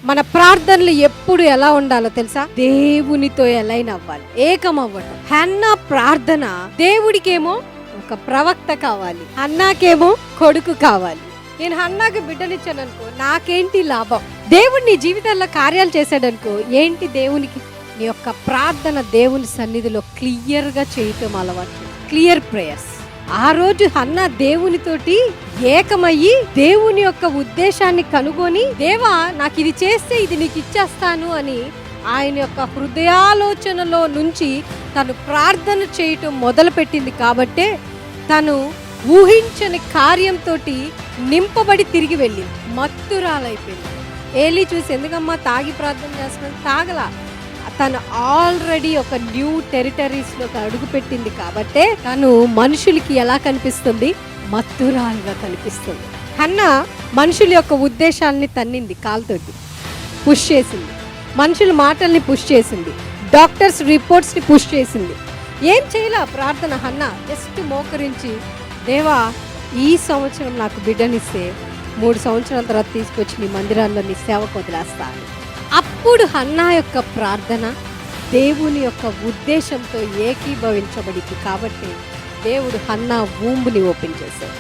మన ప్రార్థనలు ఎప్పుడు ఎలా ఉండాలో తెలుసా? దేవునితో ఎలైన్ అవ్వాలి, ఏకం అవ్వటం. హన్నా ప్రార్థన, దేవుడికేమో ఒక ప్రవక్త కావాలి, హన్నాకేమో కొడుకు కావాలి. నేను హన్నాకి బిడ్డనిచ్చాను అనుకో, నాకేంటి లాభం? దేవుడు నీ జీవితంలో కార్యాలు చేశాడనుకో, ఏంటి దేవునికి? నీ యొక్క ప్రార్థన దేవుని సన్నిధిలో క్లియర్ గా చేయటం అలవాటు, క్లియర్ ప్రేయర్స్. ఆ రోజు హన్నా దేవునితోటి ఏకమయ్యి దేవుని యొక్క ఉద్దేశాన్ని కనుగొని, దేవా నాకు ఇది చేస్తే ఇది నీకు ఇచ్చేస్తాను అని ఆయన యొక్క హృదయాలోచనలో నుంచి తను ప్రార్థన చేయటం మొదలుపెట్టింది. కాబట్టే తను ఊహించని కార్యంతో నింపబడి తిరిగి వెళ్ళింది, మత్తురాలైపోయింది. ఏలీ చూసి, ఎందుకమ్మా తాగి ప్రార్థన చేస్తున్నాడు? తాగలా, తను ఆల్రెడీ ఒక న్యూ టెరిటరీస్లోకి అడుగు పెట్టింది. కాబట్టే తను మనుషులకి ఎలా కనిపిస్తుంది? మత్తురాలుగా కనిపిస్తుంది. హన్నా మనుషుల యొక్క ఉద్దేశాలని తన్నింది, కాలుతోటి పుష్ చేసింది, మనుషుల మాటల్ని పుష్ చేసింది, డాక్టర్స్ రిపోర్ట్స్ని పుష్ చేసింది. ఏం చేయలే ప్రార్థన. హన్నా జస్ట్ మోకరించి, దేవా ఈ సంవత్సరం నాకు బిడ్డనిస్తే 3 సంవత్సరాల తర్వాత తీసుకొచ్చి నీ మందిరాల్లో నీ సేవకు వదిలేస్తాను. అప్పుడు హన్నా యొక్క ప్రార్థన దేవుని యొక్క ఉద్దేశంతో ఏకీభవించబడింది. కాబట్టి దేవుడు హన్నా వూంబుని ఓపెన్ చేశాడు.